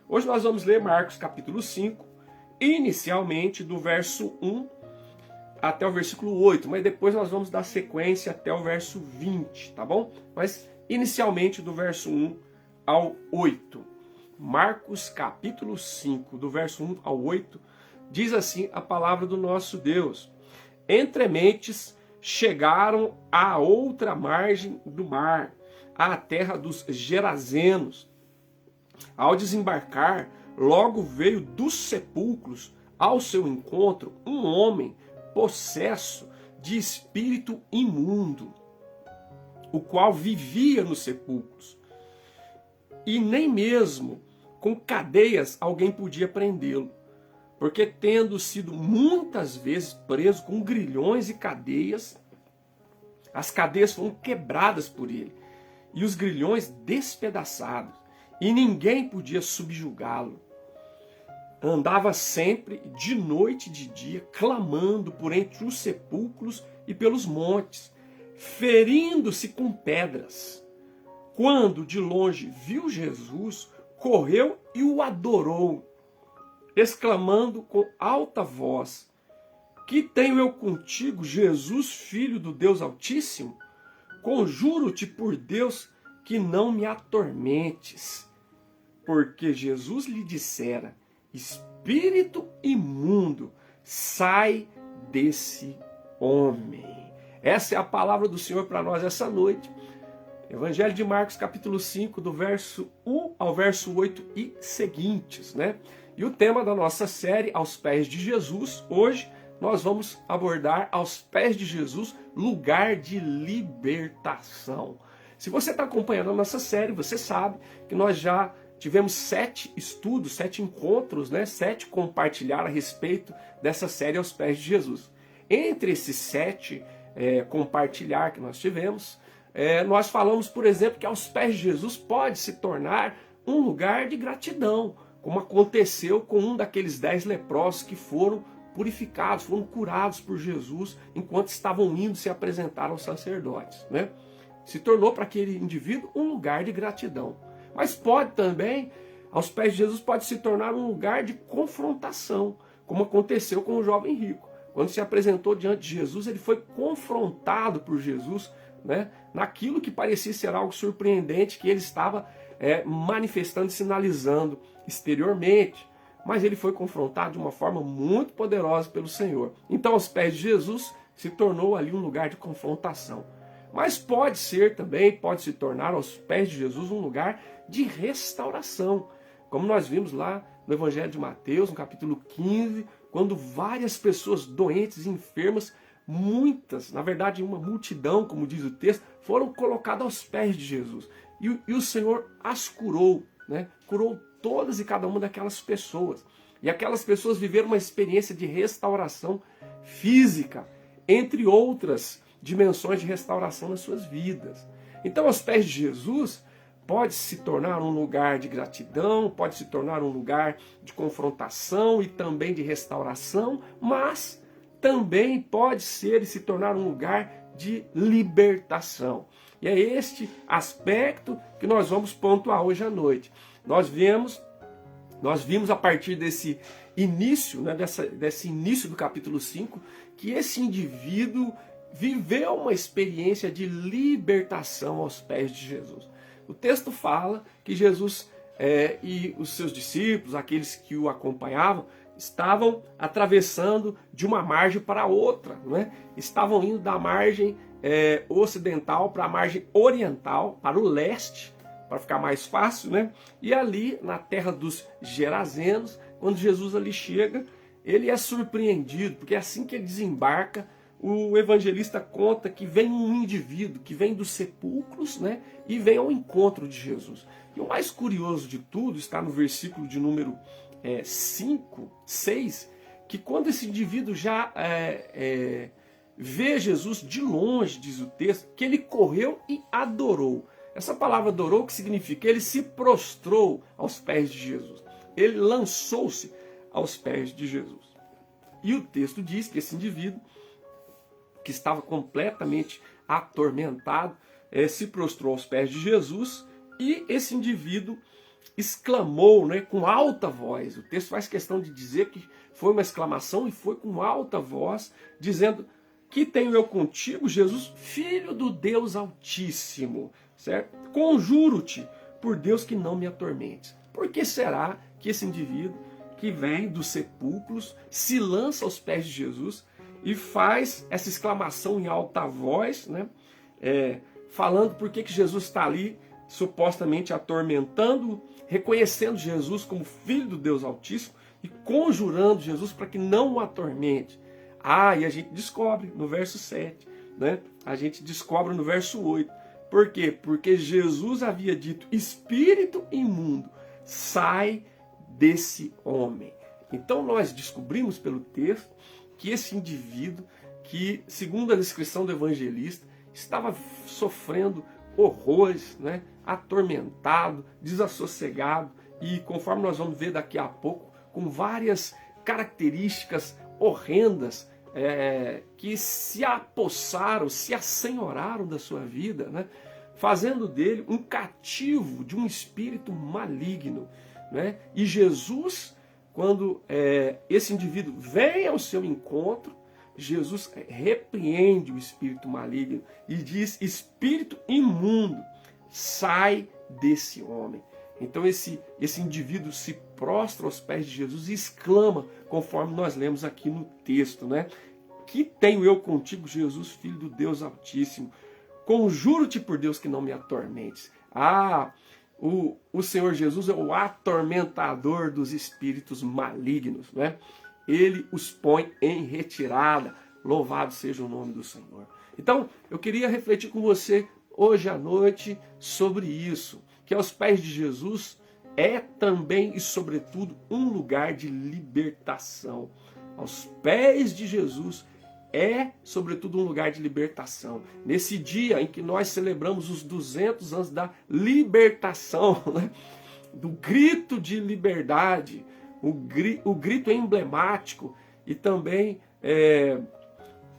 Hoje nós vamos ler Marcos capítulo 5, inicialmente do verso 1 até o versículo 8, mas depois nós vamos dar sequência até o verso 20, tá bom? Mas inicialmente do verso 1 ao 8. Marcos capítulo 5, do verso 1 ao 8, diz assim a palavra do nosso Deus: Entre mentes chegaram à outra margem do mar, à terra dos Gerazenos. Ao desembarcar, logo veio dos sepulcros ao seu encontro um homem possesso de espírito imundo, o qual vivia nos sepulcros. E nem mesmo com cadeias alguém podia prendê-lo, porque tendo sido muitas vezes preso com grilhões e cadeias, as cadeias foram quebradas por ele, e os grilhões despedaçados, e ninguém podia subjugá-lo. Andava sempre, de noite e de dia, clamando por entre os sepulcros e pelos montes, ferindo-se com pedras. Quando de longe viu Jesus, correu e o adorou, exclamando com alta voz: Que tenho eu contigo, Jesus, Filho do Deus Altíssimo? Conjuro-te por Deus que não me atormentes. Porque Jesus lhe dissera: Espírito imundo, sai desse homem. Essa é a palavra do Senhor para nós essa noite. Evangelho de Marcos, capítulo 5, do verso 1 ao verso 8 e seguintes, né? E o tema da nossa série, Aos Pés de Jesus, hoje nós vamos abordar aos pés de Jesus, lugar de libertação. Se você está acompanhando a nossa série, você sabe que nós já tivemos 7 estudos, 7 encontros, né? 7 compartilhar a respeito dessa série Aos Pés de Jesus. Entre esses 7 compartilhar que nós tivemos, nós falamos, por exemplo, que aos pés de Jesus pode se tornar um lugar de gratidão, como aconteceu com um daqueles 10 leprosos que foram purificados, foram curados por Jesus enquanto estavam indo se apresentar aos sacerdotes, né? Se tornou para aquele indivíduo um lugar de gratidão. Mas pode também, aos pés de Jesus, pode se tornar um lugar de confrontação, como aconteceu com o jovem rico. Quando se apresentou diante de Jesus, ele foi confrontado por Jesus, né, naquilo que parecia ser algo surpreendente que ele estava manifestando e sinalizando exteriormente. Mas ele foi confrontado de uma forma muito poderosa pelo Senhor. Então, aos pés de Jesus, se tornou ali um lugar de confrontação. Mas pode ser também, pode se tornar aos pés de Jesus um lugar de restauração. Como nós vimos lá no Evangelho de Mateus, no capítulo 15, quando várias pessoas doentes e enfermas, muitas, na verdade uma multidão, como diz o texto, foram colocadas aos pés de Jesus. E o Senhor as curou, né? Curou todas e cada uma daquelas pessoas. E aquelas pessoas viveram uma experiência de restauração física, entre outras dimensões de restauração nas suas vidas. Então, aos pés de Jesus, pode se tornar um lugar de gratidão, pode se tornar um lugar de confrontação e também de restauração, mas também pode ser e se tornar um lugar de libertação. E é este aspecto que nós vamos pontuar hoje à noite. Nós vimos a partir desse início, né, desse início do capítulo 5, que esse indivíduo viveu uma experiência de libertação aos pés de Jesus. O texto fala que Jesus e os seus discípulos, aqueles que o acompanhavam, estavam atravessando de uma margem para outra, né? Estavam indo da margem ocidental para a margem oriental, para o leste, para ficar mais fácil, né? E ali na terra dos Gerazenos, quando Jesus ali chega, ele é surpreendido, porque assim que ele desembarca, o evangelista conta que vem um indivíduo que vem dos sepulcros, né, e vem ao encontro de Jesus. E o mais curioso de tudo está no versículo de número 6, que quando esse indivíduo já vê Jesus de longe, diz o texto, que ele correu e adorou. Essa palavra adorou, que significa? Ele se prostrou aos pés de Jesus. Ele lançou-se aos pés de Jesus. E o texto diz que esse indivíduo, que estava completamente atormentado, se prostrou aos pés de Jesus, e esse indivíduo exclamou, né, com alta voz. O texto faz questão de dizer que foi uma exclamação e foi com alta voz, dizendo: que tenho eu contigo, Jesus, filho do Deus Altíssimo, certo? Conjuro-te por Deus que não me atormentes. Por que será que esse indivíduo que vem dos sepulcros se lança aos pés de Jesus e faz essa exclamação em alta voz, né? Falando por que Jesus está ali supostamente atormentando, reconhecendo Jesus como filho do Deus Altíssimo e conjurando Jesus para que não o atormente. E a gente descobre no verso 7, né? A gente descobre no verso 8. Por quê? Porque Jesus havia dito: espírito imundo, sai desse homem. Então nós descobrimos pelo texto que esse indivíduo, que segundo a descrição do evangelista, estava sofrendo horrores, né? Atormentado, desassossegado e, conforme nós vamos ver daqui a pouco, com várias características horrendas que se apossaram, se assenhoraram da sua vida, né? Fazendo dele um cativo de um espírito maligno, né? E Jesus, quando esse indivíduo vem ao seu encontro, Jesus repreende o espírito maligno e diz: espírito imundo, sai desse homem. Então esse indivíduo se prostra aos pés de Jesus e exclama, conforme nós lemos aqui no texto, né? Que tenho eu contigo, Jesus, filho do Deus Altíssimo? Conjuro-te por Deus que não me atormentes. O Senhor Jesus é o atormentador dos espíritos malignos, né? Ele os põe em retirada. Louvado seja o nome do Senhor. Então, eu queria refletir com você hoje à noite sobre isso, que aos pés de Jesus é também e sobretudo um lugar de libertação. Aos pés de Jesus é sobretudo um lugar de libertação. Nesse dia em que nós celebramos os 200 anos da libertação, né? Do grito de liberdade, o grito emblemático e também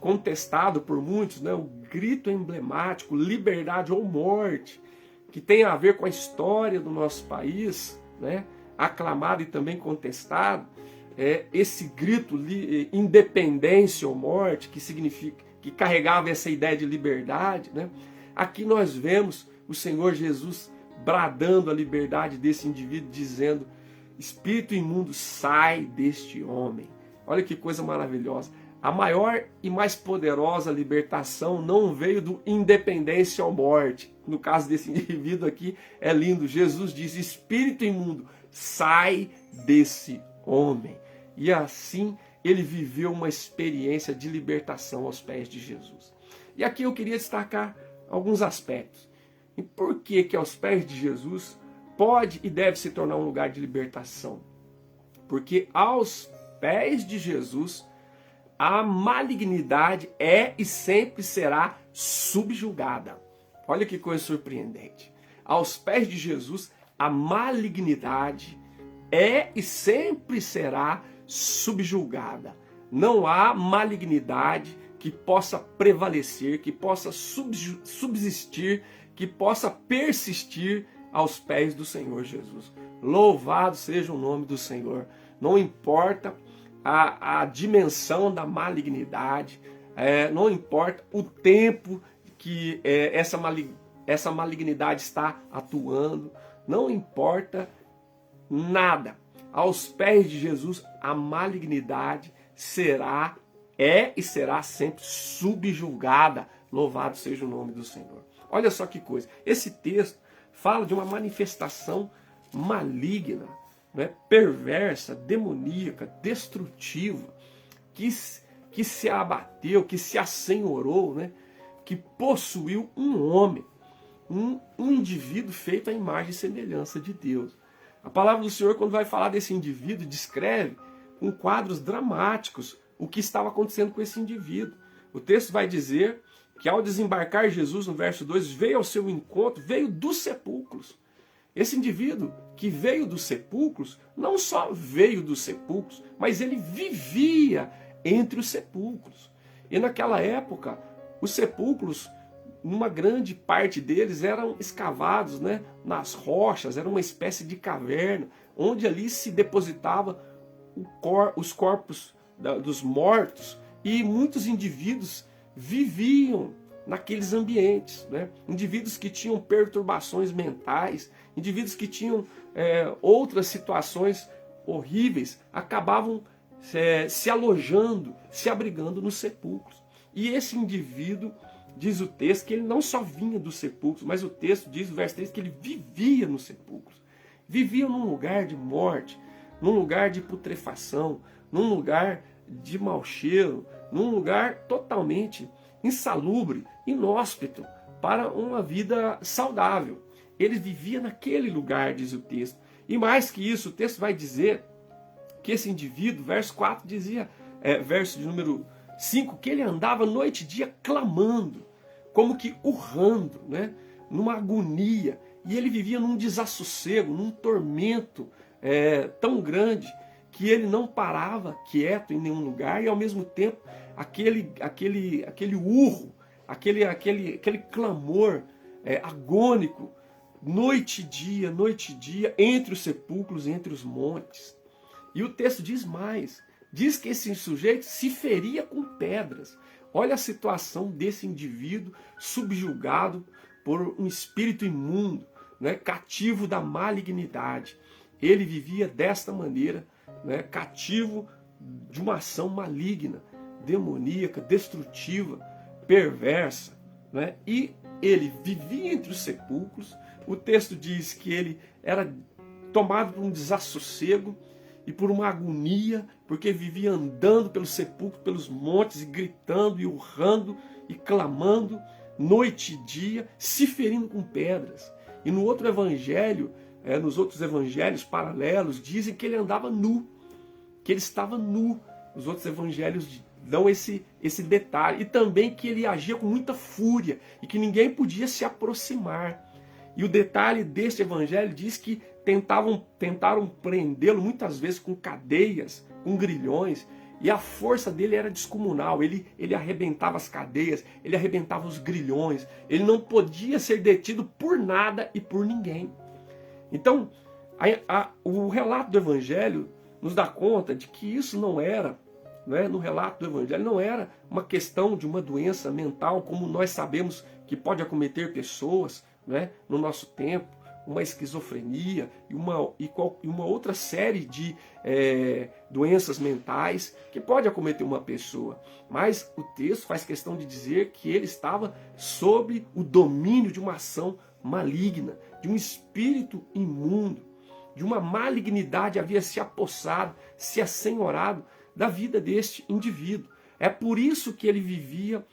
contestado por muitos, né? O grito emblemático, liberdade ou morte, que tem a ver com a história do nosso país, né? Aclamado e também contestado, esse grito, independência ou morte, que significa, que carregava essa ideia de liberdade, né? Aqui nós vemos o Senhor Jesus bradando a liberdade desse indivíduo, dizendo: espírito imundo, sai deste homem. Olha que coisa maravilhosa. A maior e mais poderosa libertação não veio do independência ou morte. No caso desse indivíduo aqui, é lindo. Jesus diz: espírito imundo, sai desse homem. E assim ele viveu uma experiência de libertação aos pés de Jesus. E aqui eu queria destacar alguns aspectos. E por que aos pés de Jesus pode e deve se tornar um lugar de libertação? Porque aos pés de Jesus a malignidade é e sempre será subjugada. Olha que coisa surpreendente. Aos pés de Jesus a malignidade é e sempre será subjugada. Não há malignidade que possa prevalecer, que possa subsistir, que possa persistir aos pés do Senhor Jesus. Louvado seja o nome do Senhor. Não importa a dimensão da malignidade, não importa o tempo que essa malignidade está atuando, não importa nada. Aos pés de Jesus, a malignidade é e será sempre subjugada. Louvado seja o nome do Senhor. Olha só que coisa. Esse texto fala de uma manifestação maligna, né, perversa, demoníaca, destrutiva, que se abateu, que se assenhorou, né, que possuiu um homem, um indivíduo feito à imagem e semelhança de Deus. A palavra do Senhor, quando vai falar desse indivíduo, descreve com quadros dramáticos o que estava acontecendo com esse indivíduo. O texto vai dizer que ao desembarcar Jesus, no verso 2, veio ao seu encontro, veio dos sepulcros. Esse indivíduo que veio dos sepulcros, não só veio dos sepulcros, mas ele vivia entre os sepulcros. E naquela época, os sepulcros uma grande parte deles eram escavados, né, nas rochas, era uma espécie de caverna, onde ali se depositava os corpos dos mortos, e muitos indivíduos viviam naqueles ambientes, né? Indivíduos que tinham perturbações mentais, indivíduos que tinham outras situações horríveis, acabavam se alojando, se abrigando nos sepulcros. E esse indivíduo, diz o texto, que ele não só vinha dos sepulcros, mas o texto diz, o verso 3, que ele vivia nos sepulcros. Vivia num lugar de morte, num lugar de putrefação, num lugar de mau cheiro, num lugar totalmente insalubre, inóspito para uma vida saudável. Ele vivia naquele lugar, diz o texto. E mais que isso, o texto vai dizer que esse indivíduo, verso 4 dizia, verso de número 5, que ele andava noite e dia clamando, como que urrando, né? Numa agonia. E ele vivia num desassossego, num tormento tão grande, que ele não parava quieto em nenhum lugar, e ao mesmo tempo aquele urro, aquele clamor agônico, noite e dia, entre os sepulcros, entre os montes. E o texto diz mais, diz que esse sujeito se feria com pedras. Olha a situação desse indivíduo subjugado por um espírito imundo, né, cativo da malignidade. Ele vivia desta maneira, né, cativo de uma ação maligna, demoníaca, destrutiva, perversa, né? E ele vivia entre os sepulcros. O texto diz que ele era tomado por um desassossego e por uma agonia, porque vivia andando pelos sepulcros, pelos montes, e gritando, e urrando, e clamando, noite e dia, se ferindo com pedras. E no outro evangelho, nos outros evangelhos paralelos, dizem que ele andava nu, que ele estava nu. Os outros evangelhos dão esse detalhe. E também que ele agia com muita fúria, e que ninguém podia se aproximar. E o detalhe deste evangelho diz que tentaram prendê-lo muitas vezes com cadeias, com grilhões, e a força dele era descomunal. Ele arrebentava as cadeias, ele arrebentava os grilhões, ele não podia ser detido por nada e por ninguém. Então, o relato do evangelho nos dá conta de que isso não era, né, no relato do evangelho, não era uma questão de uma doença mental, como nós sabemos que pode acometer pessoas, né, no nosso tempo, uma esquizofrenia e uma outra série de doenças mentais que pode acometer uma pessoa. Mas o texto faz questão de dizer que ele estava sob o domínio de uma ação maligna, de um espírito imundo, de uma malignidade havia se apossado, se assenhorado da vida deste indivíduo. É por isso que ele vivia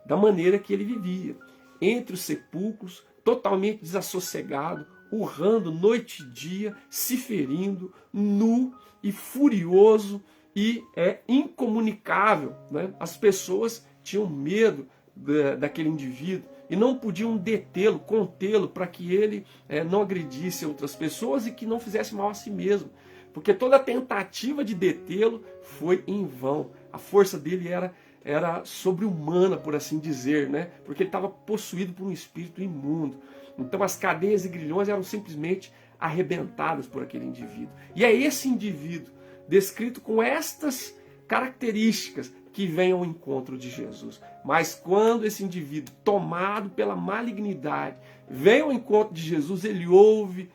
da maneira que ele vivia, entre os sepulcros, totalmente desassossegado, urrando noite e dia, se ferindo, nu e furioso e incomunicável, né? As pessoas tinham medo daquele indivíduo e não podiam detê-lo, contê-lo, para que ele não agredisse outras pessoas e que não fizesse mal a si mesmo. Porque toda tentativa de detê-lo foi em vão. A força dele era sobre-humana, por assim dizer, né? Porque ele estava possuído por um espírito imundo. Então as cadeias e grilhões eram simplesmente arrebentadas por aquele indivíduo. E é esse indivíduo, descrito com estas características, que vem ao encontro de Jesus. Mas quando esse indivíduo, tomado pela malignidade, vem ao encontro de Jesus, ele ouve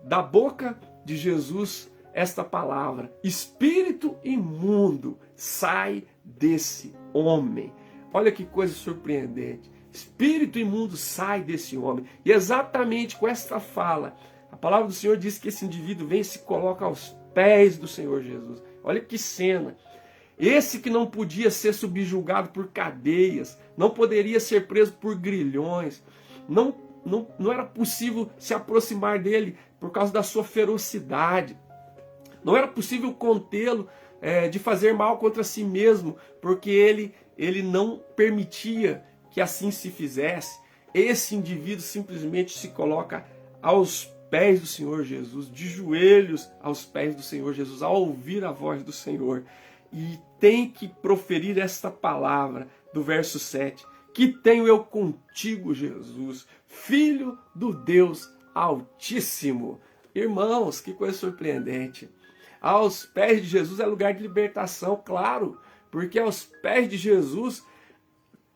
da boca de Jesus esta palavra: espírito imundo, sai desse homem. Olha que coisa surpreendente. Espírito imundo, sai desse homem. E exatamente com esta fala, a palavra do Senhor diz que esse indivíduo vem e se coloca aos pés do Senhor Jesus. Olha que cena. Esse que não podia ser subjugado por cadeias, não poderia ser preso por grilhões, não era possível se aproximar dele por causa da sua ferocidade, não era possível contê-lo de fazer mal contra si mesmo, porque ele não permitia que assim se fizesse. Esse indivíduo simplesmente se coloca aos pés do Senhor Jesus, de joelhos aos pés do Senhor Jesus, ao ouvir a voz do Senhor. E tem que proferir esta palavra do verso 7, Que tenho eu contigo, Jesus, Filho do Deus Altíssimo. Irmãos, que coisa surpreendente. Aos pés de Jesus é lugar de libertação, claro, porque aos pés de Jesus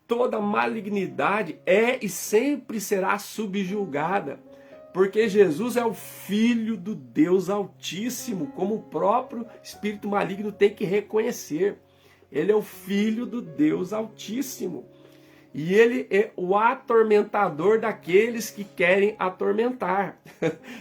toda malignidade é e sempre será subjugada, porque Jesus é o Filho do Deus Altíssimo, como o próprio espírito maligno tem que reconhecer. Ele é o Filho do Deus Altíssimo. E ele é o atormentador daqueles que querem atormentar.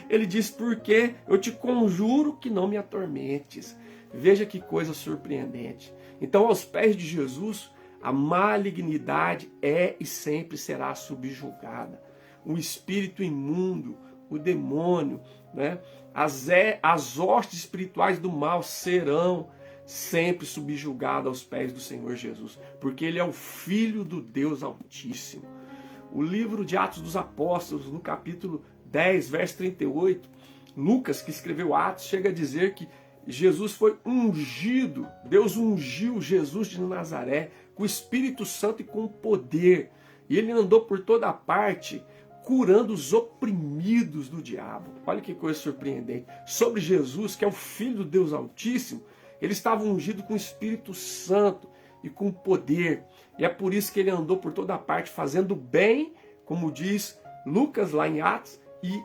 Ele diz, porque eu te conjuro que não me atormentes. Veja que coisa surpreendente. Então, aos pés de Jesus, a malignidade é e sempre será subjugada. O espírito imundo, o demônio, né? As hostes espirituais do mal serão sempre subjugado aos pés do Senhor Jesus, porque ele é o Filho do Deus Altíssimo. O livro de Atos dos Apóstolos, no capítulo 10, verso 38, Lucas, que escreveu Atos, chega a dizer que Jesus foi ungido, Deus ungiu Jesus de Nazaré com o Espírito Santo e com poder, e ele andou por toda parte curando os oprimidos do diabo. Olha que coisa surpreendente. Sobre Jesus, que é o Filho do Deus Altíssimo, ele estava ungido com o Espírito Santo e com poder. E é por isso que ele andou por toda parte fazendo bem, como diz Lucas lá em Atos, e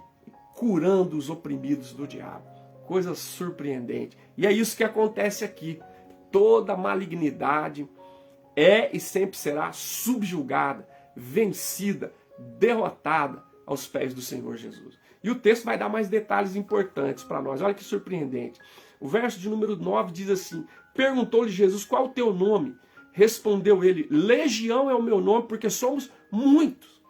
curando os oprimidos do diabo. Coisa surpreendente. E é isso que acontece aqui. Toda malignidade é e sempre será subjugada, vencida, derrotada aos pés do Senhor Jesus. E o texto vai dar mais detalhes importantes para nós. Olha que surpreendente. O verso de número 9 diz assim: perguntou-lhe Jesus, qual é o teu nome? Respondeu ele, Legião é o meu nome, porque somos muitos.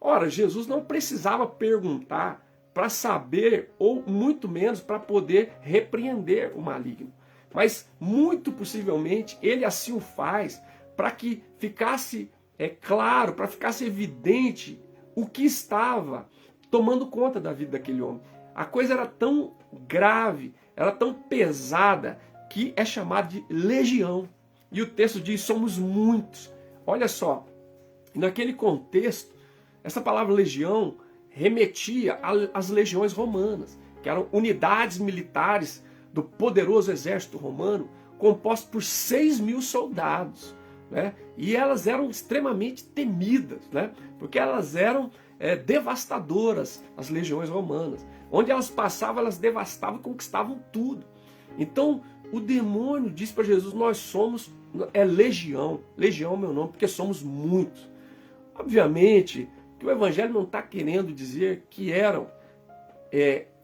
Ora, Jesus não precisava perguntar para saber, ou muito menos para poder repreender o maligno. Mas, muito possivelmente, ele assim o faz para que ficasse claro, para ficasse evidente o que estava tomando conta da vida daquele homem. A coisa era tão grave, era tão pesada, que é chamada de legião. E o texto diz, somos muitos. Olha só, naquele contexto, essa palavra legião remetia às legiões romanas, que eram unidades militares do poderoso exército romano, composto por 6.000 soldados. Né? E elas eram extremamente temidas, né? Porque elas eram devastadoras, as legiões romanas. Onde elas passavam, elas devastavam e conquistavam tudo. Então, o demônio disse para Jesus, nós somos legião. Legião é o meu nome, porque somos muitos. Obviamente, que o Evangelho não está querendo dizer que eram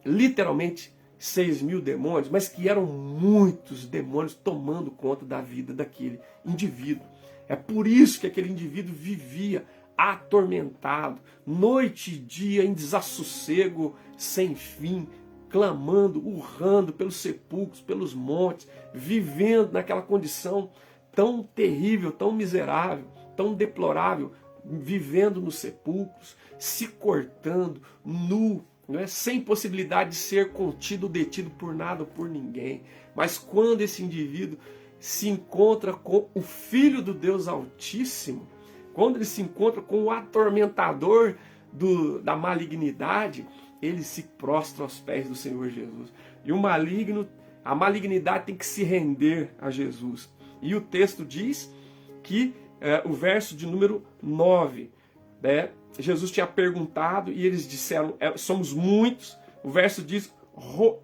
literalmente 6.000 demônios, mas que eram muitos demônios tomando conta da vida daquele indivíduo. É por isso que aquele indivíduo vivia atormentado, noite e dia, em desassossego sem fim, clamando, urrando pelos sepulcros, pelos montes, vivendo naquela condição tão terrível, tão miserável, tão deplorável, vivendo nos sepulcros, se cortando, nu, né, sem possibilidade de ser contido ou detido por nada ou por ninguém. Mas quando esse indivíduo se encontra com o Filho do Deus Altíssimo, quando ele se encontra com o atormentador da malignidade, ele se prostra aos pés do Senhor Jesus. E a malignidade tem que se render a Jesus. E o texto diz que, o verso de número 9, né, Jesus tinha perguntado e eles disseram, somos muitos. O verso diz,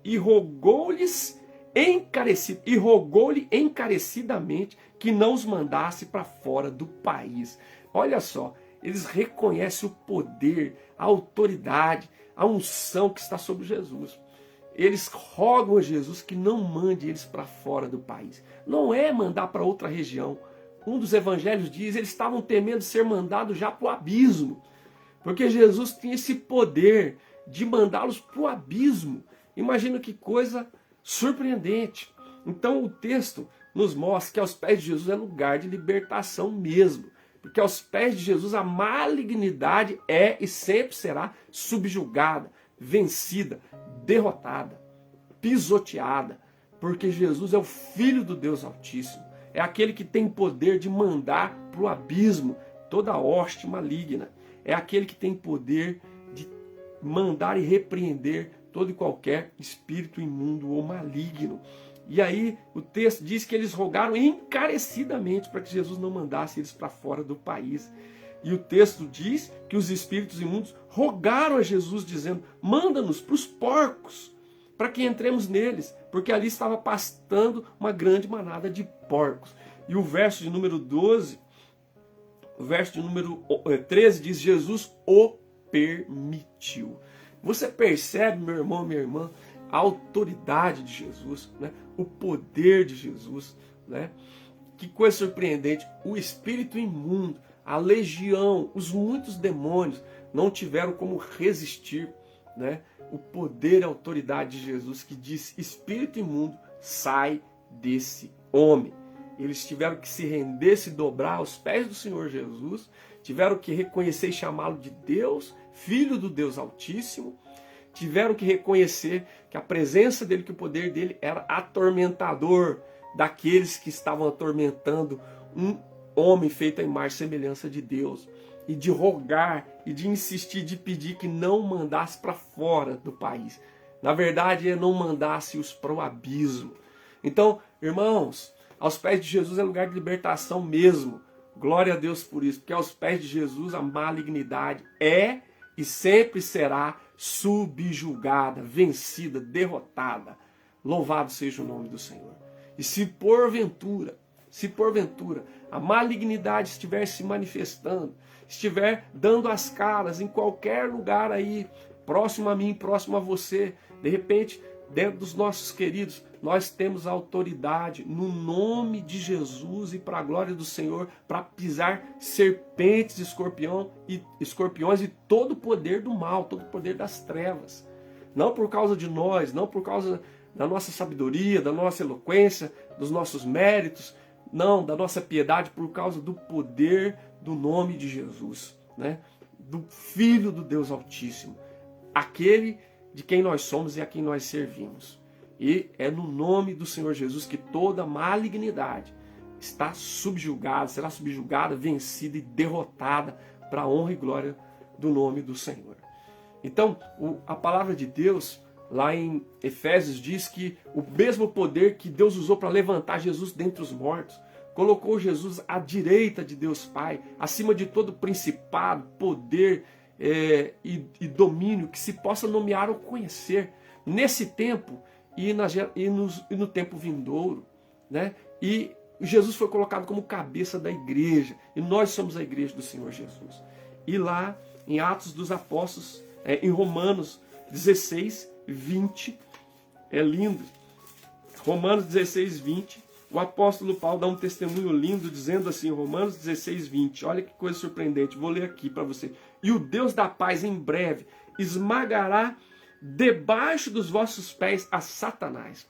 e rogou-lhe encarecidamente que não os mandasse para fora do país. Olha só, eles reconhecem o poder, a autoridade, a unção que está sobre Jesus. Eles rogam a Jesus que não mande eles para fora do país. Não é mandar para outra região. Um dos evangelhos diz, eles estavam temendo ser mandados já para o abismo. Porque Jesus tinha esse poder de mandá-los para o abismo. Imagina que coisa surpreendente. Então o texto nos mostra que aos pés de Jesus é lugar de libertação mesmo. Porque aos pés de Jesus a malignidade é e sempre será subjugada, vencida, derrotada, pisoteada. Porque Jesus é o Filho do Deus Altíssimo. É aquele que tem poder de mandar para o abismo toda hoste maligna. É aquele que tem poder de mandar e repreender todo e qualquer espírito imundo ou maligno. E aí o texto diz que eles rogaram encarecidamente para que Jesus não mandasse eles para fora do país. E o texto diz que os espíritos imundos rogaram a Jesus dizendo: manda-nos para os porcos, para que entremos neles, porque ali estava pastando uma grande manada de porcos. E o verso de número 12, o verso de número 13 diz: Jesus o permitiu. Você percebe, meu irmão, minha irmã, a autoridade de Jesus, né? O poder de Jesus, né? Que coisa surpreendente. O espírito imundo, a legião, os muitos demônios não tiveram como resistir, né? O poder e a autoridade de Jesus, que diz: espírito imundo, sai desse homem. Eles tiveram que se render, se dobrar aos pés do Senhor Jesus, tiveram que reconhecer e chamá-lo de Deus, Filho do Deus Altíssimo, tiveram que reconhecer que a presença dele, que o poder dele era atormentador daqueles que estavam atormentando um homem feito à imagem e semelhança de Deus, e de rogar, e de insistir, de pedir que não mandasse para fora do país. Na verdade, é não mandasse-os para o abismo. Então, irmãos, aos pés de Jesus é lugar de libertação mesmo. Glória a Deus por isso, porque aos pés de Jesus a malignidade é e sempre será subjugada, vencida, derrotada. Louvado seja o nome do Senhor. E se porventura a malignidade estiver se manifestando, estiver dando as caras em qualquer lugar aí, próximo a mim, próximo a você, de repente, dentro dos nossos queridos, nós temos autoridade no nome de Jesus e para a glória do Senhor para pisar serpentes, escorpiões e todo o poder do mal, todo o poder das trevas. Não por causa de nós, não por causa da nossa sabedoria, da nossa eloquência, dos nossos méritos, não, da nossa piedade, por causa do poder do nome de Jesus, né? Do Filho do Deus Altíssimo, aquele de quem nós somos e a quem nós servimos. E é no nome do Senhor Jesus que toda malignidade está subjugada, será subjugada, vencida e derrotada para a honra e glória do nome do Senhor. Então, a palavra de Deus, lá em Efésios, diz que o mesmo poder que Deus usou para levantar Jesus dentre os mortos, colocou Jesus à direita de Deus Pai, acima de todo principado, poder e domínio que se possa nomear ou conhecer nesse tempo e no tempo vindouro, né? E Jesus foi colocado como cabeça da igreja, e nós somos a igreja do Senhor Jesus. E lá em Atos dos Apóstolos, em Romanos 16, 20, é lindo. Romanos 16, 20, o apóstolo Paulo dá um testemunho lindo dizendo assim, Romanos 16, 20, olha que coisa surpreendente, vou ler aqui para você. E o Deus da paz em breve esmagará debaixo dos vossos pés a Satanás.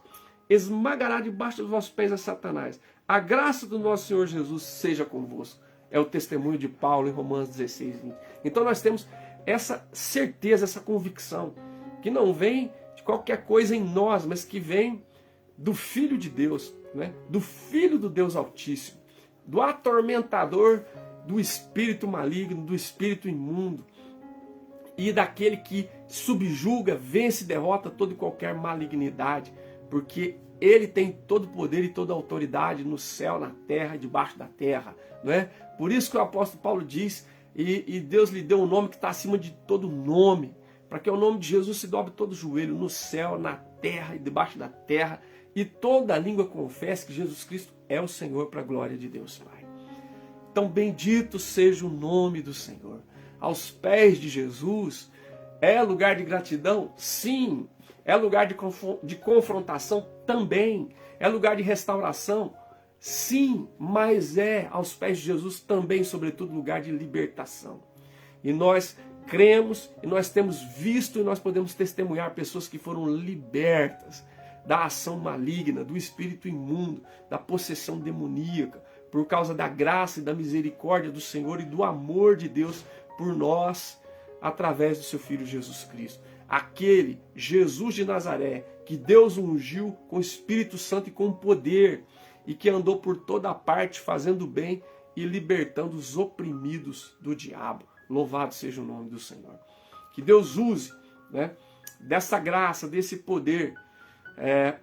Esmagará debaixo dos vossos pés a Satanás. A graça do nosso Senhor Jesus seja convosco. É o testemunho de Paulo em Romanos 16, 20. Então nós temos essa certeza, essa convicção, que não vem de qualquer coisa em nós, mas que vem do Filho de Deus, né? Do Filho do Deus Altíssimo, do atormentador do espírito maligno, do espírito imundo, e daquele que subjuga, vence e derrota toda e qualquer malignidade, porque ele tem todo o poder e toda a autoridade no céu, na terra e debaixo da terra, não é? Por isso que o apóstolo Paulo diz, e Deus lhe deu um nome que está acima de todo nome, para que o nome de Jesus se dobre todo o joelho, no céu, na terra e debaixo da terra, e toda a língua confesse que Jesus Cristo é o Senhor, para a glória de Deus Pai. Então bendito seja o nome do Senhor. Aos pés de Jesus é lugar de gratidão? Sim. É lugar de confrontação? Também. É lugar de restauração? Sim. Mas é aos pés de Jesus também, sobretudo, lugar de libertação. E nós cremos, e nós temos visto, e nós podemos testemunhar pessoas que foram libertas da ação maligna, do espírito imundo, da possessão demoníaca, por causa da graça e da misericórdia do Senhor e do amor de Deus por nós, através do seu Filho Jesus Cristo. Aquele Jesus de Nazaré, que Deus ungiu com o Espírito Santo e com poder, e que andou por toda parte fazendo bem e libertando os oprimidos do diabo. Louvado seja o nome do Senhor. Que Deus use, né, dessa graça, desse poder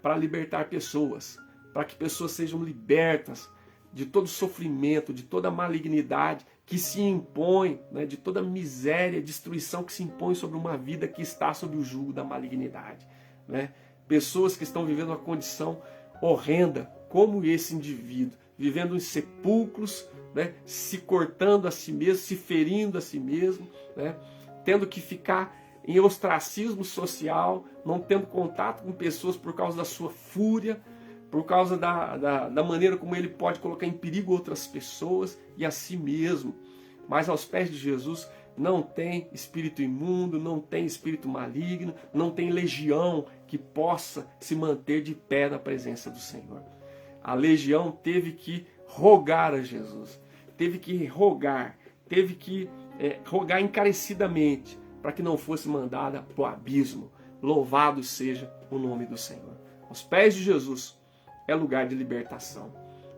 para libertar pessoas, para que pessoas sejam libertas de todo sofrimento, de toda malignidade que se impõe, né, de toda miséria, destruição que se impõe sobre uma vida que está sob o jugo da malignidade, né? Pessoas que estão vivendo uma condição horrenda, como esse indivíduo, vivendo em sepulcros, né, se cortando a si mesmo, se ferindo a si mesmo, né, tendo que ficar em ostracismo social, não tendo contato com pessoas por causa da sua fúria, por causa da maneira como ele pode colocar em perigo outras pessoas e a si mesmo. Mas aos pés de Jesus não tem espírito imundo, não tem espírito maligno, não tem legião que possa se manter de pé na presença do Senhor. A legião teve que rogar a Jesus, teve que rogar encarecidamente para que não fosse mandada para o abismo. Louvado seja o nome do Senhor. Aos pés de Jesus é lugar de libertação,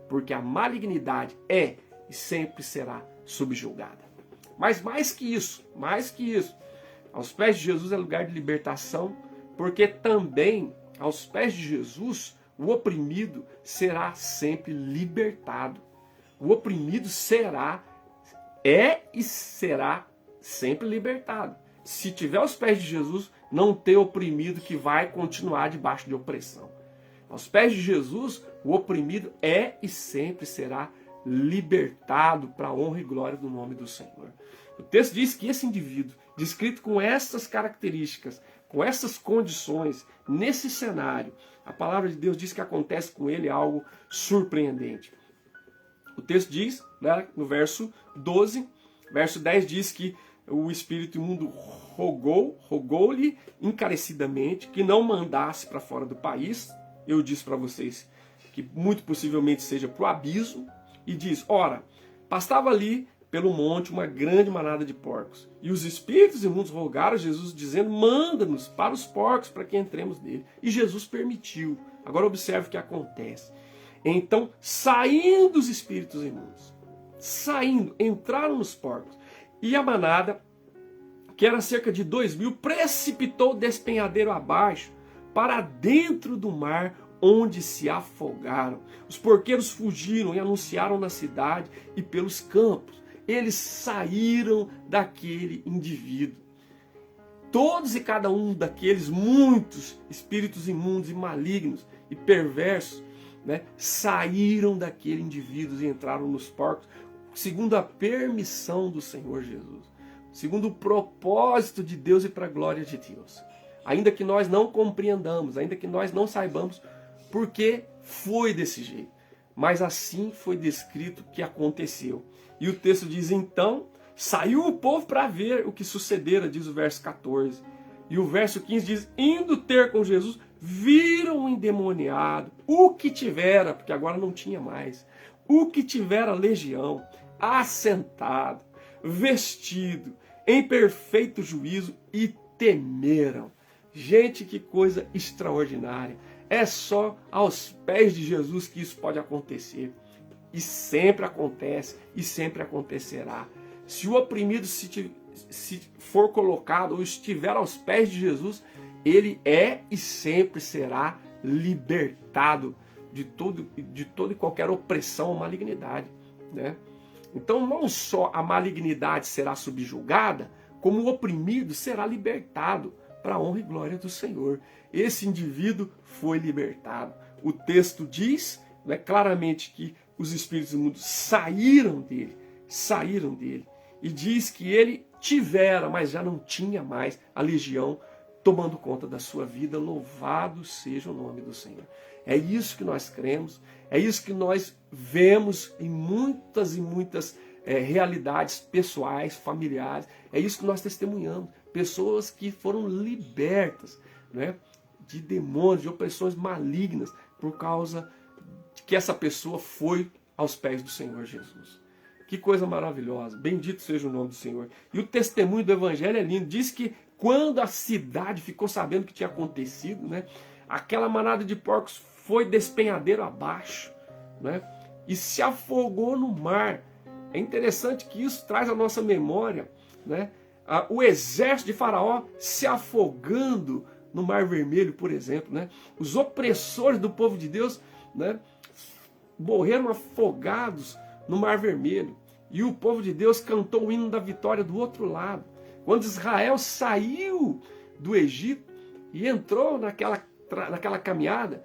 porque a malignidade é e sempre será subjugada. Mas mais que isso, aos pés de Jesus é lugar de libertação, porque também aos pés de Jesus o oprimido será sempre libertado. O oprimido é e será sempre libertado. Se tiver aos pés de Jesus, não tem oprimido que vai continuar debaixo de opressão. Aos pés de Jesus, o oprimido é e sempre será libertado para a honra e glória do nome do Senhor. O texto diz que esse indivíduo, descrito com essas características, com essas condições, nesse cenário, a palavra de Deus diz que acontece com ele algo surpreendente. O texto diz, né, no verso 12, verso 10 diz que o espírito imundo rogou-lhe encarecidamente que não mandasse para fora do país. Eu disse para vocês que muito possivelmente seja para o abismo. E diz, ora, pastava ali pelo monte uma grande manada de porcos. E os espíritos imundos rogaram a Jesus, dizendo, manda-nos para os porcos, para que entremos nele. E Jesus permitiu. Agora observe o que acontece. Então, saindo os espíritos imundos, entraram nos porcos. E a manada, que era cerca de 2.000, precipitou o despenhadeiro abaixo, para dentro do mar, onde se afogaram. Os porqueiros fugiram e anunciaram na cidade e pelos campos. Eles saíram daquele indivíduo. Todos e cada um daqueles muitos espíritos imundos e malignos e perversos, né, saíram daquele indivíduo e entraram nos porcos, segundo a permissão do Senhor Jesus, segundo o propósito de Deus e para a glória de Deus. Ainda que nós não compreendamos, ainda que nós não saibamos porque foi desse jeito. Mas assim foi descrito que aconteceu. E o texto diz, então, saiu o povo para ver o que sucedera, diz o verso 14. E o verso 15 diz, indo ter com Jesus, viram o endemoniado, o que tivera, porque agora não tinha mais, o que tivera legião, assentado, vestido, em perfeito juízo, e temeram. Gente, que coisa extraordinária. É só aos pés de Jesus que isso pode acontecer. E sempre acontece e sempre acontecerá. Se o oprimido se for colocado ou estiver aos pés de Jesus, ele é e sempre será libertado de toda e qualquer opressão ou malignidade, né? Então não só a malignidade será subjugada, como o oprimido será libertado para a honra e glória do Senhor. Esse indivíduo foi libertado. O texto diz, né, claramente que os espíritos imundos saíram dele. E diz que ele tivera, mas já não tinha mais a legião tomando conta da sua vida. Louvado seja o nome do Senhor. É isso que nós cremos, é isso que nós vemos em muitas e muitas realidades pessoais, familiares. É isso que nós testemunhamos. Pessoas que foram libertas, né, de demônios, de opressões malignas, por causa de que essa pessoa foi aos pés do Senhor Jesus. Que coisa maravilhosa. Bendito seja o nome do Senhor. E o testemunho do Evangelho é lindo. Diz que quando a cidade ficou sabendo o que tinha acontecido, né, aquela manada de porcos foi despenhadeiro abaixo, né, e se afogou no mar. É interessante que isso traz à nossa memória, né, o exército de Faraó se afogando no Mar Vermelho, por exemplo, né? Os opressores do povo de Deus, né, morreram afogados no Mar Vermelho. E o povo de Deus cantou o hino da vitória do outro lado. Quando Israel saiu do Egito e entrou naquela caminhada,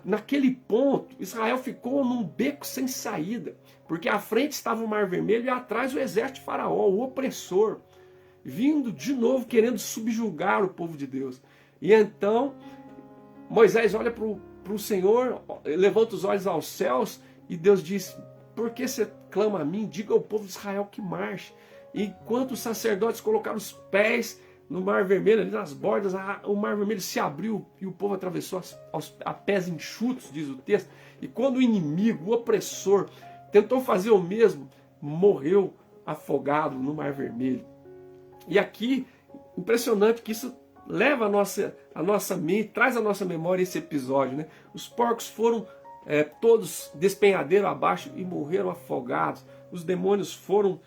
naquele ponto, Israel ficou num beco sem saída, porque à frente estava o Mar Vermelho e atrás o exército de Faraó, o opressor, vindo de novo querendo subjugar o povo de Deus. E então Moisés olha para o Senhor, levanta os olhos aos céus e Deus diz: por que você clama a mim? Diga ao povo de Israel que marche. E enquanto os sacerdotes colocaram os pés no Mar Vermelho, ali nas bordas, o Mar Vermelho se abriu e o povo atravessou a pés enxutos, diz o texto. E quando o inimigo, o opressor, tentou fazer o mesmo, morreu afogado no Mar Vermelho. E aqui, impressionante que isso leva a nossa mente, traz à nossa memória esse episódio, né? Os porcos foram todos despenhadeiro abaixo e morreram afogados. Os demônios foram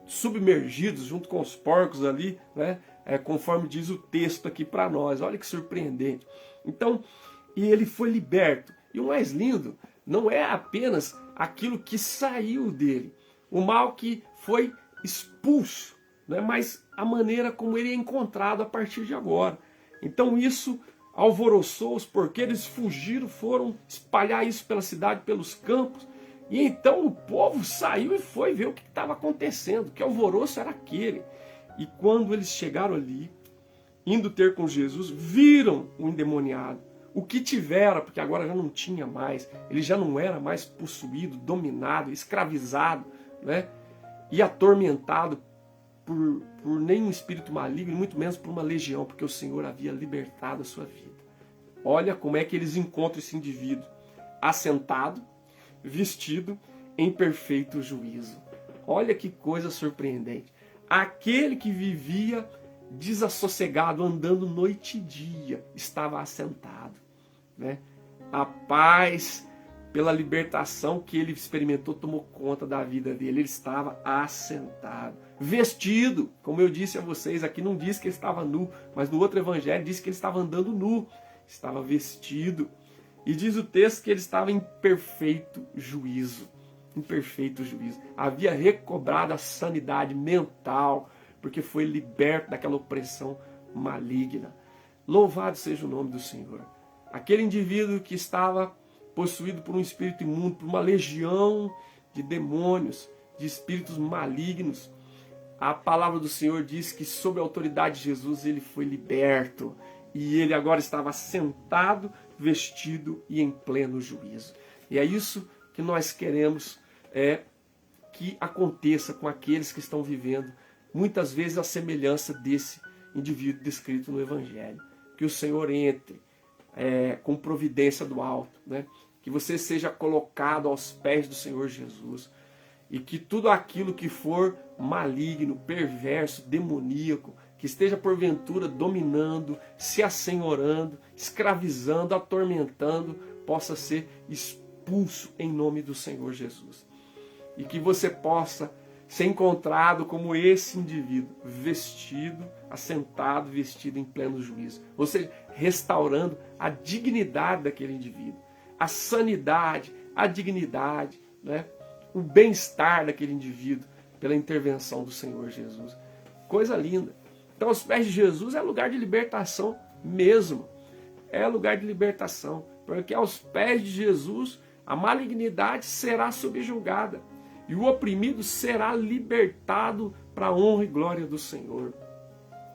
submergidos junto com os porcos ali, né? Conforme diz o texto aqui para nós. Olha que surpreendente. Então, e ele foi liberto. E o mais lindo não é apenas aquilo que saiu dele, o mal que foi expulso, né? Mas a maneira como ele é encontrado a partir de agora. Então isso alvoroçou os porqueiros, eles fugiram, foram espalhar isso pela cidade, pelos campos. E então o povo saiu e foi ver o que estava acontecendo, que alvoroço era aquele. E quando eles chegaram ali, indo ter com Jesus, viram o endemoniado, o que tivera, porque agora já não tinha mais, ele já não era mais possuído, dominado, escravizado, né? E atormentado por nenhum espírito maligno, muito menos por uma legião, porque o Senhor havia libertado a sua vida. Olha como é que eles encontram esse indivíduo assentado, vestido em perfeito juízo. Olha que coisa surpreendente. Aquele que vivia desassossegado, andando noite e dia, estava assentado, né? A paz pela libertação que ele experimentou tomou conta da vida dele. Ele estava assentado, vestido, como eu disse a vocês, aqui não diz que ele estava nu, mas no outro evangelho diz que ele estava andando nu, estava vestido. E diz o texto que ele estava em perfeito juízo. Em perfeito juízo. Havia recobrado a sanidade mental, porque foi liberto daquela opressão maligna. Louvado seja o nome do Senhor. Aquele indivíduo que estava possuído por um espírito imundo, por uma legião de demônios, de espíritos malignos, a palavra do Senhor diz que sob a autoridade de Jesus ele foi liberto. E ele agora estava sentado, vestido e em pleno juízo. E é isso que nós queremos que aconteça com aqueles que estão vivendo, muitas vezes, a semelhança desse indivíduo descrito no Evangelho. Que o Senhor entre com providência do alto, né? Que você seja colocado aos pés do Senhor Jesus. E que tudo aquilo que for maligno, perverso, demoníaco, que esteja porventura dominando, se assenhorando, escravizando, atormentando, possa ser expulso em nome do Senhor Jesus. E que você possa ser encontrado como esse indivíduo, vestido, assentado, vestido em pleno juízo. Ou seja, restaurando a dignidade daquele indivíduo, a sanidade, a dignidade, né? O bem-estar daquele indivíduo pela intervenção do Senhor Jesus. Coisa linda. Então, aos pés de Jesus é lugar de libertação mesmo. É lugar de libertação. Porque aos pés de Jesus a malignidade será subjugada. E o oprimido será libertado para a honra e glória do Senhor.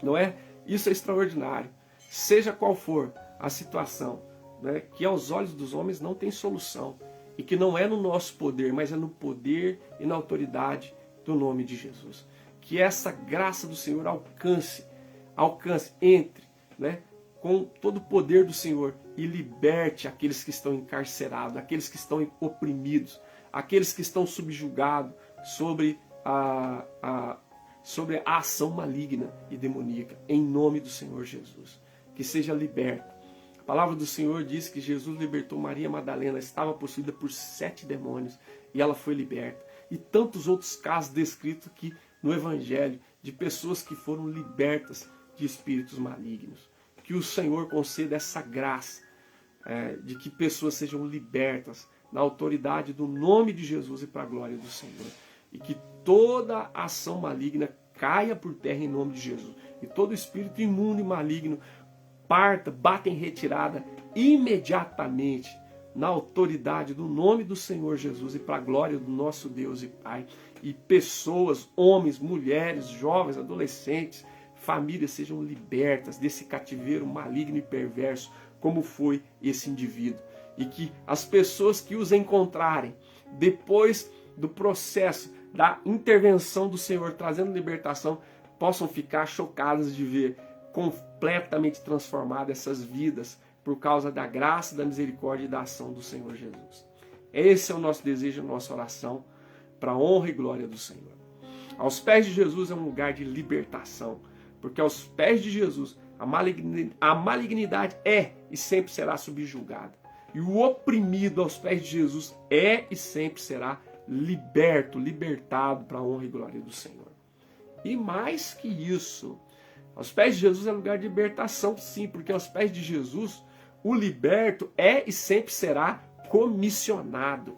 Não é? Isso é extraordinário. Seja qual for a situação, né, que aos olhos dos homens não tem solução. E que não é no nosso poder, mas é no poder e na autoridade do nome de Jesus. Que essa graça do Senhor alcance, entre, né, com todo o poder do Senhor e liberte aqueles que estão encarcerados, aqueles que estão oprimidos, aqueles que estão subjugados sobre a ação maligna e demoníaca, em nome do Senhor Jesus. Que seja liberto. A palavra do Senhor diz que Jesus libertou Maria Madalena, estava possuída por 7 demônios e ela foi liberta. e tantos outros casos descritos aqui no Evangelho, de pessoas que foram libertas de espíritos malignos. Que o Senhor conceda essa graça, de que pessoas sejam libertas na autoridade do nome de Jesus e para a glória do Senhor. E que toda ação maligna caia por terra em nome de Jesus. E todo espírito imundo e maligno parta, bata em retirada imediatamente na autoridade do nome do Senhor Jesus e para a glória do nosso Deus e Pai. E pessoas, homens, mulheres, jovens, adolescentes, famílias sejam libertas desse cativeiro maligno e perverso, como foi esse indivíduo. E que as pessoas que os encontrarem, depois do processo da intervenção do Senhor, trazendo libertação, possam ficar chocadas de ver completamente transformadas essas vidas por causa da graça, da misericórdia e da ação do Senhor Jesus. Esse é o nosso desejo, a nossa oração, para a honra e glória do Senhor. Aos pés de Jesus é um lugar de libertação, porque aos pés de Jesus a malignidade é e sempre será subjugada. E o oprimido aos pés de Jesus é e sempre será libertado para a honra e glória do Senhor. E mais que isso, aos pés de Jesus é lugar de libertação, sim, porque aos pés de Jesus o liberto é e sempre será comissionado.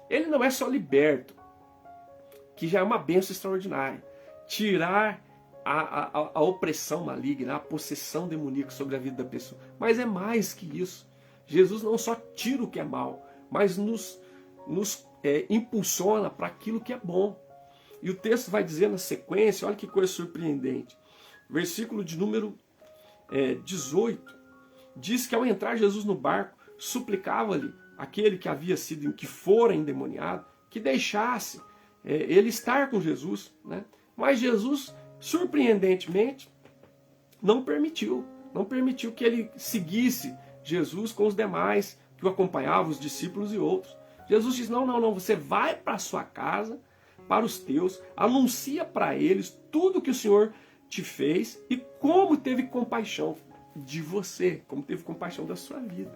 Ele não é só liberto, que já é uma bênção extraordinária. Tirar a opressão maligna, a possessão demoníaca sobre a vida da pessoa. Mas é mais que isso. Jesus não só tira o que é mal, mas nos impulsiona para aquilo que é bom. E o texto vai dizer na sequência, olha que coisa surpreendente. Versículo de número 18, diz que ao entrar Jesus no barco, suplicava-lhe aquele que fora endemoniado, que deixasse ele estar com Jesus, né? Mas Jesus, surpreendentemente, não permitiu que ele seguisse Jesus com os demais que o acompanhavam, os discípulos e outros. Jesus diz, não, você vai para a sua casa, para os teus, anuncia para eles tudo que o Senhor te fez e como teve compaixão de você, como teve compaixão da sua vida.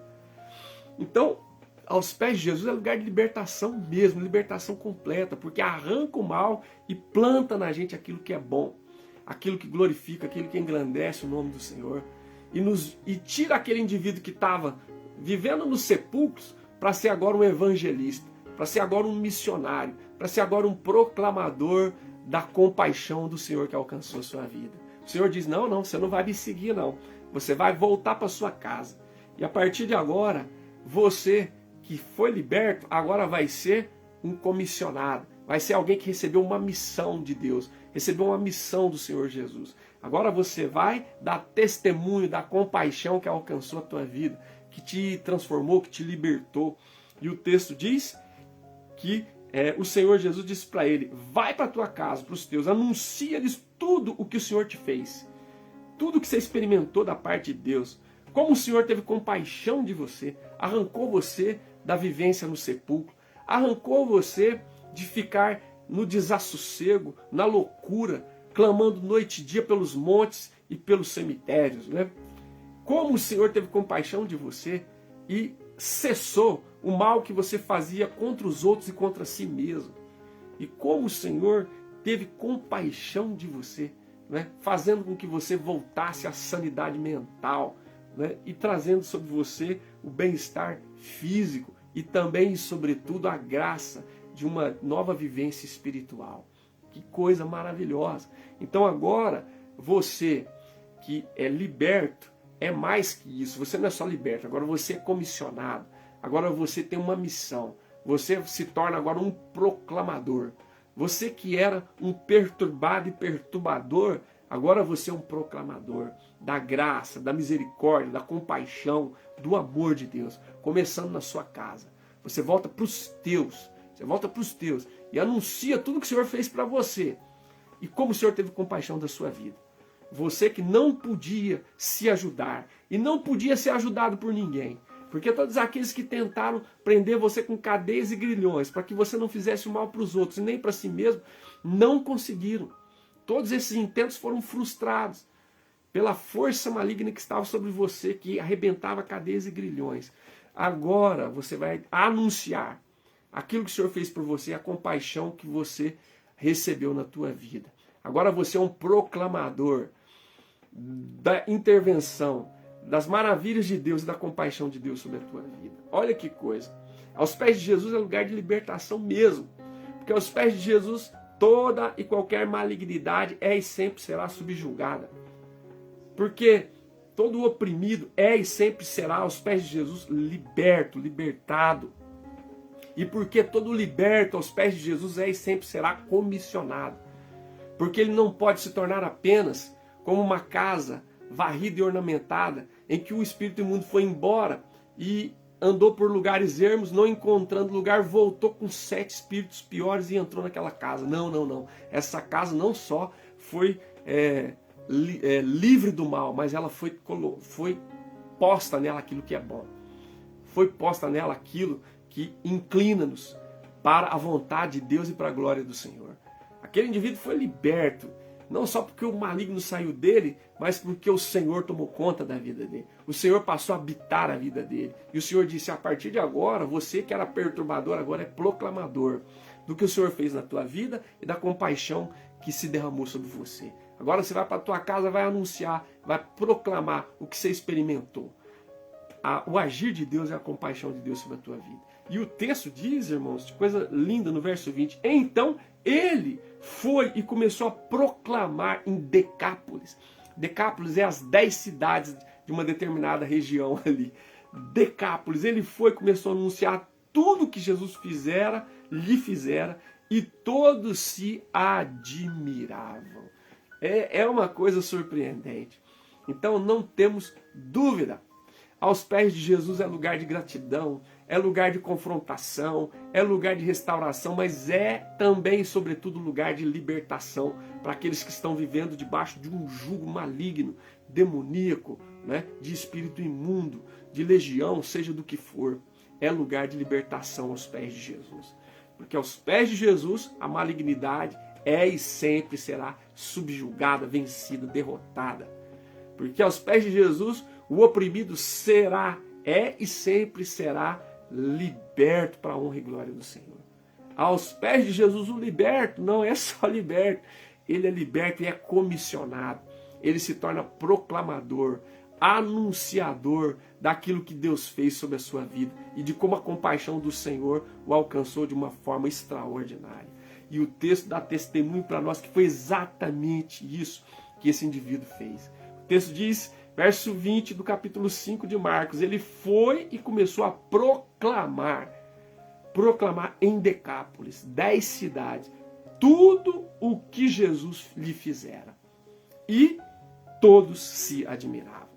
Então, aos pés de Jesus é lugar de libertação mesmo, libertação completa, porque arranca o mal e planta na gente aquilo que é bom, aquilo que glorifica, aquilo que engrandece o nome do Senhor, e tira aquele indivíduo que estava vivendo nos sepulcros para ser agora um evangelista, para ser agora um missionário, para ser agora um proclamador da compaixão do Senhor que alcançou a sua vida. O Senhor diz, não, você não vai me seguir não, você vai voltar para sua casa. E a partir de agora, você que foi liberto, agora vai ser um comissionado, vai ser alguém que recebeu uma missão de Deus, recebeu uma missão do Senhor Jesus. Agora você vai dar testemunho da compaixão que alcançou a tua vida, que te transformou, que te libertou. E o texto diz que o Senhor Jesus disse para ele, vai para a tua casa, para os teus, anuncia-lhes tudo o que o Senhor te fez, tudo que você experimentou da parte de Deus, como o Senhor teve compaixão de você, arrancou você da vivência no sepulcro, arrancou você de ficar no desassossego, na loucura, clamando noite e dia pelos montes e pelos cemitérios, né? Como o Senhor teve compaixão de você e cessou o mal que você fazia contra os outros e contra si mesmo. E como o Senhor teve compaixão de você, né? Fazendo com que você voltasse à sanidade mental, né? E trazendo sobre você o bem-estar físico e também, e sobretudo, a graça de uma nova vivência espiritual. Que coisa maravilhosa! Então agora, você que é liberto, é mais que isso. Você não é só liberto, agora você é comissionado. Agora você tem uma missão. Você se torna agora um proclamador. Você que era um perturbado e perturbador, agora você é um proclamador da graça, da misericórdia, da compaixão, do amor de Deus. Começando na sua casa. Você volta para os teus. Você volta para os teus e anuncia tudo que o Senhor fez para você. E como o Senhor teve compaixão da sua vida. Você que não podia se ajudar e não podia ser ajudado por ninguém. Porque todos aqueles que tentaram prender você com cadeias e grilhões para que você não fizesse o mal para os outros e nem para si mesmo, não conseguiram. Todos esses intentos foram frustrados pela força maligna que estava sobre você, que arrebentava cadeias e grilhões. Agora você vai anunciar aquilo que o Senhor fez por você, a compaixão que você recebeu na tua vida. Agora você é um proclamador da intervenção, das maravilhas de Deus e da compaixão de Deus sobre a tua vida. Olha que coisa. Aos pés de Jesus é lugar de libertação mesmo. Porque aos pés de Jesus toda e qualquer malignidade é e sempre será subjugada. Porque todo oprimido é e sempre será aos pés de Jesus liberto, libertado. E porque todo liberto aos pés de Jesus é e sempre será comissionado. Porque ele não pode se tornar apenas como uma casa varrida e ornamentada, em que o espírito imundo foi embora e andou por lugares ermos, não encontrando lugar, voltou com 7 espíritos piores e entrou naquela casa. Não, não, não. Essa casa não só foi livre do mal, mas ela foi posta nela aquilo que é bom. Foi posta nela aquilo que inclina-nos para a vontade de Deus e para a glória do Senhor. Aquele indivíduo foi liberto, não só porque o maligno saiu dele, mas porque o Senhor tomou conta da vida dele. O Senhor passou a habitar a vida dele. E o Senhor disse, a partir de agora, você que era perturbador, agora é proclamador do que o Senhor fez na tua vida e da compaixão que se derramou sobre você. Agora você vai para a tua casa, vai anunciar, vai proclamar o que você experimentou. O agir de Deus é a compaixão de Deus sobre a tua vida. E o texto diz, irmãos, de coisa linda no verso 20. Então ele foi e começou a proclamar em Decápolis. Decápolis é as 10 cidades de uma determinada região ali. Decápolis, ele foi e começou a anunciar tudo que Jesus lhe fizera, e todos se admiravam. É uma coisa surpreendente. Então não temos dúvida. Aos pés de Jesus é lugar de gratidão, é lugar de confrontação, é lugar de restauração, mas é também, sobretudo, lugar de libertação para aqueles que estão vivendo debaixo de um jugo maligno, demoníaco, né? De espírito imundo, de legião, seja do que for. É lugar de libertação aos pés de Jesus. Porque aos pés de Jesus a malignidade é e sempre será subjugada, vencida, derrotada. Porque aos pés de Jesus o oprimido é e sempre será liberto para a honra e glória do Senhor. Aos pés de Jesus o liberto não é só liberto, ele é liberto e é comissionado. Ele se torna proclamador, anunciador daquilo que Deus fez sobre a sua vida e de como a compaixão do Senhor o alcançou de uma forma extraordinária. E o texto dá testemunho para nós que foi exatamente isso que esse indivíduo fez. O texto diz, verso 20 do capítulo 5 de Marcos, ele foi e começou a proclamar em Decápolis, 10 cidades, tudo o que Jesus lhe fizera. E todos se admiravam.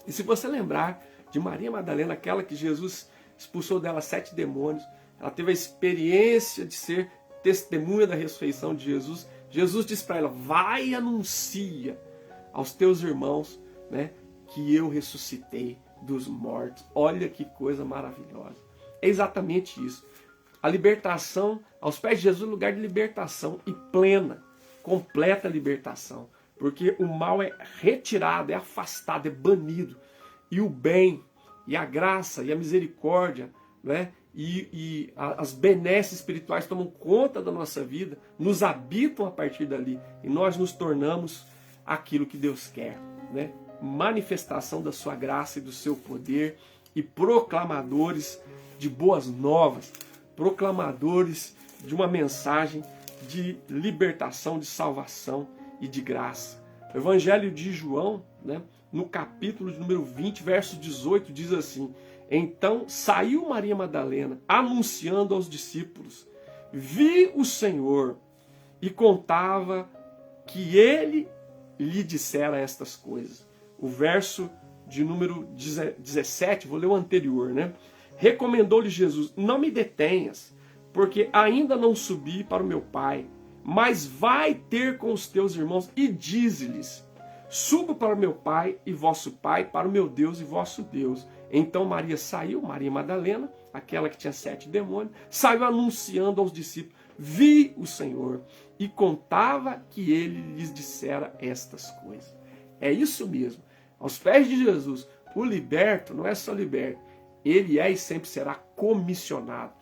E se você lembrar de Maria Madalena, aquela que Jesus expulsou dela 7 demônios, ela teve a experiência de ser testemunha da ressurreição de Jesus. Jesus disse para ela, vai e anuncia aos teus irmãos, né, que eu ressuscitei dos mortos. Olha que coisa maravilhosa. É exatamente isso. A libertação, aos pés de Jesus, é um lugar de libertação e plena, completa libertação. Porque o mal é retirado, é afastado, é banido. E o bem, e a graça, e a misericórdia, né, e as benesses espirituais tomam conta da nossa vida, nos habitam a partir dali. E nós nos tornamos aquilo que Deus quer, né? Manifestação da sua graça e do seu poder e proclamadores de boas novas, proclamadores de uma mensagem de libertação, de salvação e de graça. O Evangelho de João, né, no capítulo de número 20, verso 18, diz assim, então saiu Maria Madalena anunciando aos discípulos, vi o Senhor e contava que ele lhe dissera estas coisas. O verso de número 17, vou ler o anterior, né? Recomendou-lhe Jesus, não me detenhas, porque ainda não subi para o meu Pai, mas vai ter com os teus irmãos e dize-lhes, subo para o meu Pai e vosso Pai, para o meu Deus e vosso Deus. Então Maria saiu, Maria Madalena, aquela que tinha 7 demônios, saiu anunciando aos discípulos, vi o Senhor, e contava que ele lhes dissera estas coisas. É isso mesmo. Aos pés de Jesus, o liberto não é só liberto, ele é e sempre será comissionado.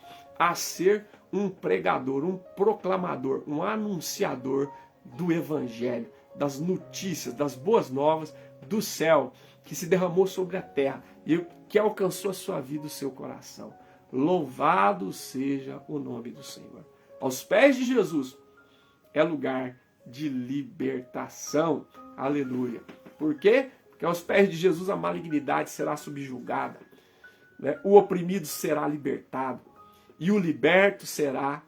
a ser um pregador, um proclamador, um anunciador do Evangelho, das notícias, das boas novas do céu, que se derramou sobre a terra e que alcançou a sua vida e o seu coração. Louvado seja o nome do Senhor. Aos pés de Jesus é lugar de libertação. Aleluia. Por quê? Porque aos pés de Jesus a malignidade será subjugada, né? O oprimido será libertado e o liberto será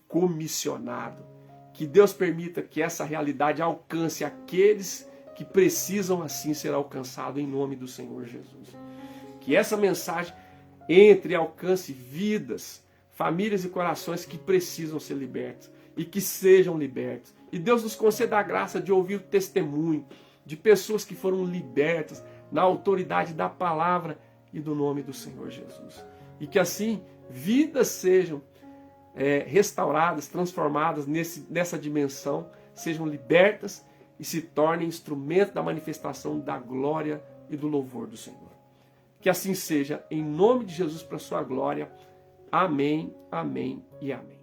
comissionado. Que Deus permita que essa realidade alcance aqueles que precisam assim ser alcançados em nome do Senhor Jesus. Que essa mensagem entre e alcance vidas, famílias e corações que precisam ser libertos e que sejam libertos. E Deus nos conceda a graça de ouvir o testemunho de pessoas que foram libertas na autoridade da palavra e do nome do Senhor Jesus. E que assim vidas sejam restauradas, transformadas nessa dimensão, sejam libertas e se tornem instrumento da manifestação da glória e do louvor do Senhor. Que assim seja, em nome de Jesus, para a sua glória. Amém, amém e amém.